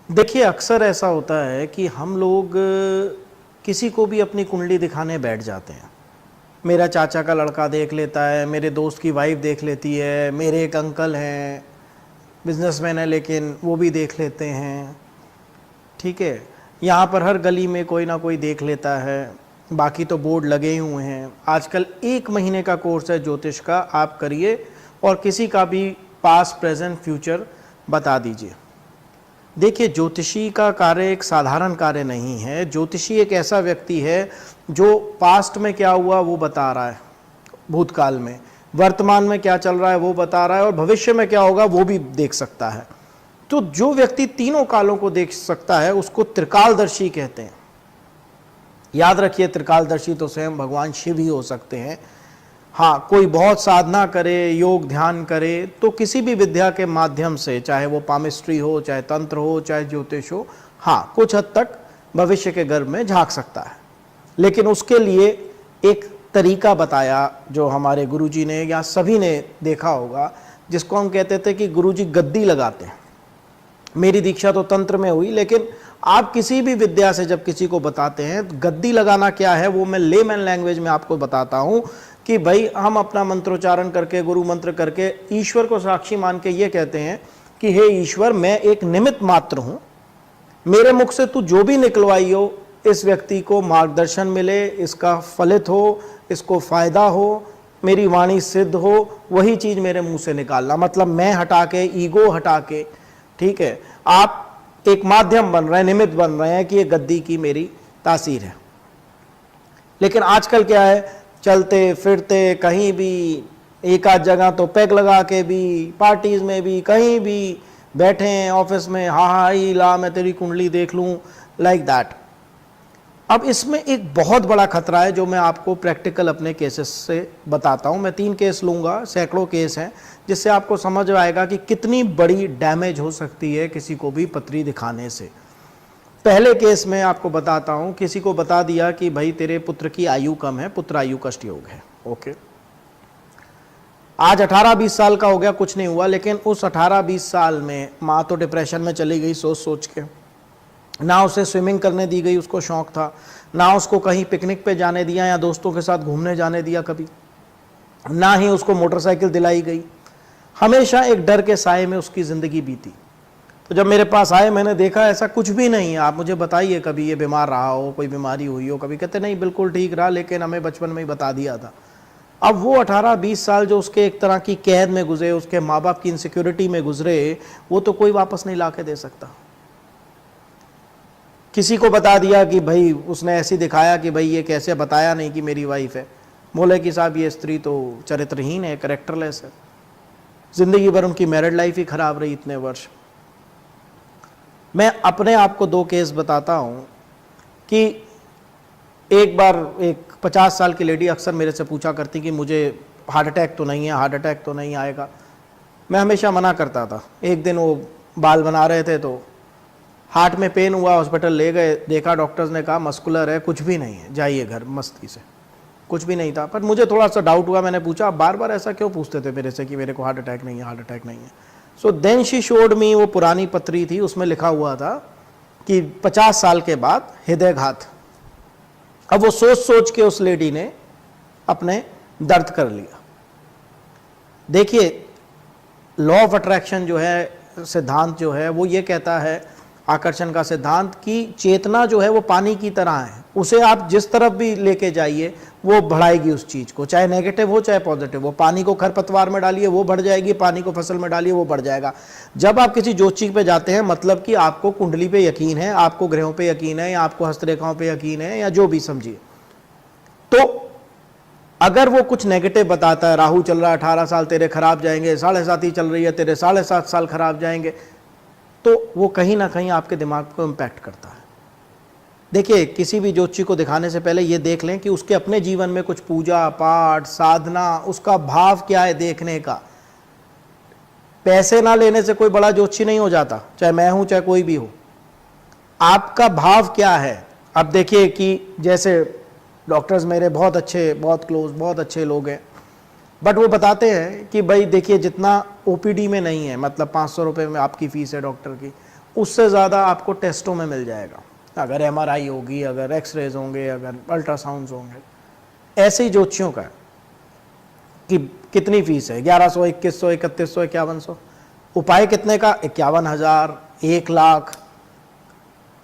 देखिए, अक्सर ऐसा होता है कि हम लोग किसी को भी अपनी कुंडली दिखाने बैठ जाते हैं। मेरा चाचा का लड़का देख लेता है, मेरे दोस्त की वाइफ देख लेती है, मेरे एक अंकल हैं, बिजनेसमैन है लेकिन वो भी देख लेते हैं। ठीक है, यहाँ पर हर गली में कोई ना कोई देख लेता है। बाकी तो बोर्ड लगे ही हुए हैं। आजकल 1 महीने का कोर्स है ज्योतिष का, आप करिए और किसी का भी पास्ट प्रेजेंट फ्यूचर बता दीजिए। देखिए, ज्योतिषी का कार्य एक साधारण कार्य नहीं है। ज्योतिषी एक ऐसा व्यक्ति है जो पास्ट में क्या हुआ वो बता रहा है, भूतकाल में, वर्तमान में क्या चल रहा है वो बता रहा है, और भविष्य में क्या होगा वो भी देख सकता है। तो जो व्यक्ति तीनों कालों को देख सकता है उसको त्रिकालदर्शी कहते हैं। याद रखिए, त्रिकालदर्शी तो स्वयं भगवान शिव ही हो सकते हैं। हाँ, कोई बहुत साधना करे, योग ध्यान करे, तो किसी भी विद्या के माध्यम से, चाहे वो पामिस्ट्री हो, चाहे तंत्र हो, चाहे ज्योतिष हो, हाँ, कुछ हद तक भविष्य के गर्भ में झांक सकता है। लेकिन उसके लिए एक तरीका बताया जो हमारे गुरुजी ने, या सभी ने देखा होगा, जिसको हम कहते थे कि गुरुजी गद्दी लगाते हैं। मेरी दीक्षा तो तंत्र में हुई, लेकिन आप किसी भी विद्या से जब किसी को बताते हैं, गद्दी लगाना क्या है वो मैं लेमैन लैंग्वेज में आपको बताता हूँ कि भाई हम अपना मंत्रोच्चारण करके, गुरु मंत्र करके, ईश्वर को साक्षी मान के ये कहते हैं कि हे ईश्वर, मैं एक निमित्त मात्र हूँ, मेरे मुख से तू जो भी निकलवाई हो, इस व्यक्ति को मार्गदर्शन मिले, इसका फलित हो, इसको फायदा हो, मेरी वाणी सिद्ध हो, वही चीज़ मेरे मुंह से निकालना। मतलब मैं हटा के, ईगो हटा के, ठीक है, आप एक माध्यम बन रहे हैं, निमित्त बन रहे हैं कि ये गद्दी की मेरी तासीर है। लेकिन आजकल क्या है, चलते फिरते कहीं भी, एक आध जगह तो पैक लगा के भी, पार्टीज में भी, कहीं भी बैठे हैं, ऑफिस में, हाँ ही ला मैं तेरी कुंडली देख लूँ, लाइक दैट। अब इसमें एक बहुत बड़ा खतरा है जो मैं आपको प्रैक्टिकल अपने केसेस से बताता हूँ। मैं 3 केस लूँगा, सैकड़ों केस हैं, जिससे आपको समझ आएगा कि कितनी बड़ी डैमेज हो सकती है किसी को भी पत्री दिखाने से। पहले केस में आपको बताता हूँ, किसी को बता दिया कि भाई तेरे पुत्र की आयु कम है, पुत्र आयु कष्ट योग है। ओके, आज 18-20 साल का हो गया, कुछ नहीं हुआ, लेकिन उस 18-20 साल में माँ तो डिप्रेशन में चली गई सोच सोच के। ना उसे स्विमिंग करने दी गई, उसको शौक था, ना उसको कहीं पिकनिक पे जाने दिया या दोस्तों के साथ घूमने जाने दिया कभी, ना ही उसको मोटरसाइकिल दिलाई गई। हमेशा एक डर के साए में उसकी ज़िंदगी बीती। तो जब मेरे पास आए, मैंने देखा ऐसा कुछ भी नहीं है, आप मुझे बताइए कभी ये बीमार रहा हो, कोई बीमारी हुई हो कभी? कहते नहीं, बिल्कुल ठीक रहा, लेकिन हमें बचपन में ही बता दिया था। अब वो 18-20 साल जो उसके एक तरह की कैद में गुजरे, उसके माँ बाप की इनसिक्योरिटी में गुजरे, वो तो कोई वापस नहीं ला के दे सकता। किसी को बता दिया कि भाई, उसने ऐसी दिखाया कि भाई ये कैसे, बताया नहीं कि मेरी वाइफ है, बोले कि साहब ये स्त्री तो चरित्रहीन है, कैरेक्टरलेस है। जिंदगी भर उनकी मैरिड लाइफ ही खराब रही इतने वर्ष। मैं अपने आप को 2 केस बताता हूँ कि एक बार एक 50 साल की लेडी अक्सर मेरे से पूछा करती कि मुझे हार्ट अटैक तो नहीं है, हार्ट अटैक तो नहीं आएगा। मैं हमेशा मना करता था। एक दिन वो बाल बना रहे थे तो हार्ट में पेन हुआ, हॉस्पिटल ले गए, देखा डॉक्टर्स ने कहा मस्कुलर है, कुछ भी नहीं है, जाइए घर मस्ती से। कुछ भी नहीं था, पर मुझे थोड़ा सा डाउट हुआ। मैंने पूछा, आप बार बार ऐसा क्यों पूछते थे मेरे से कि मेरे को हार्ट अटैक नहीं है, हार्ट अटैक नहीं है? So then she showed me, वो पुरानी पत्री थी, उसमें लिखा हुआ था कि 50 साल के बाद हृदयघात। अब वो सोच सोच के उस लेडी ने अपने दर्द कर लिया। देखिए, लॉ ऑफ अट्रैक्शन जो है, सिद्धांत जो है, वो ये कहता है, आकर्षण का सिद्धांत, की चेतना जो है वो पानी की तरह है, उसे आप जिस तरफ भी लेके जाइए वो बढ़ाएगी उस चीज़ को, चाहे नेगेटिव हो चाहे पॉजिटिव हो। पानी को खरपतवार में डालिए वो बढ़ जाएगी, पानी को फसल में डालिए वो बढ़ जाएगा। जब आप किसी ज्योतिषी पे जाते हैं, मतलब कि आपको कुंडली पे यकीन है, आपको ग्रहों पे यकीन है, या आपको हस्तरेखाओं पे यकीन है, या जो भी समझिए, तो अगर वो कुछ नेगेटिव बताता है, राहु चल रहा है 18 साल तेरे खराब जाएंगे, 7.5 ही चल रही है तेरे 7.5 साल खराब जाएंगे, तो वो कहीं ना कहीं आपके दिमाग को इम्पैक्ट करता है। देखिए, किसी भी ज्योतिषी को दिखाने से पहले ये देख लें कि उसके अपने जीवन में कुछ पूजा पाठ, साधना, उसका भाव क्या है देखने का। पैसे ना लेने से कोई बड़ा ज्योतिषी नहीं हो जाता, चाहे मैं हूं चाहे कोई भी हो। आपका भाव क्या है? अब देखिए कि जैसे डॉक्टर्स मेरे बहुत अच्छे, बहुत क्लोज, बहुत अच्छे लोग हैं, बट वो बताते हैं कि भाई देखिए, जितना ओपीडी में नहीं है, मतलब 500 रुपये में आपकी फ़ीस है डॉक्टर की, उससे ज़्यादा आपको टेस्टों में मिल जाएगा। अगर MRI होगी, अगर एक्सरेज होंगे, अगर अल्ट्रासाउंड्स होंगे, ऐसे ही ज्योतिषियों का कि कितनी फीस है, 1100, 2100, 3100, 5100। उपाय कितने का, 51,000, 1,00,000।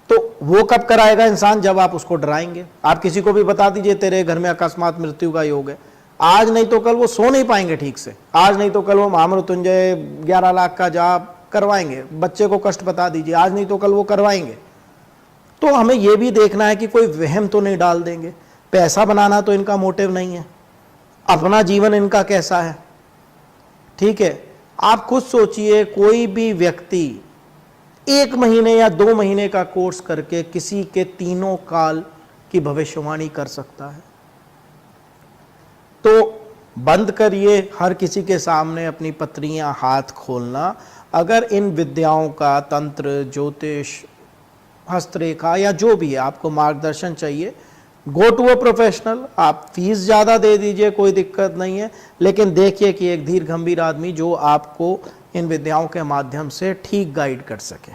तो वो कब कराएगा इंसान, जब आप उसको डराएंगे। आप किसी को भी बता दीजिए तेरे घर में अकस्मात मृत्यु का योग है, आज नहीं तो कल वो सो नहीं पाएंगे ठीक से, आज नहीं तो कल वो महामृत्युंजय 11 लाख का जाप करवाएंगे। बच्चे को कष्ट बता दीजिए, आज नहीं तो कल वो करवाएंगे। तो हमें ये भी देखना है कि कोई वहम तो नहीं डाल देंगे। पैसा बनाना तो इनका मोटिव नहीं है, अपना जीवन इनका कैसा है, ठीक है। आप खुद सोचिए, कोई भी व्यक्ति 1 महीने या 2 महीने का कोर्स करके किसी के 3 काल की भविष्यवाणी कर सकता है। तो बंद करिए हर किसी के सामने अपनी पत्रियां हाथ खोलना। अगर इन विद्याओं का, तंत्र, ज्योतिष, हस्तरेखा या जो भी है, आपको मार्गदर्शन चाहिए, गो टू अ प्रोफेशनल। आप फीस ज़्यादा दे दीजिए, कोई दिक्कत नहीं है, लेकिन देखिए कि एक धीर गंभीर आदमी जो आपको इन विद्याओं के माध्यम से ठीक गाइड कर सके।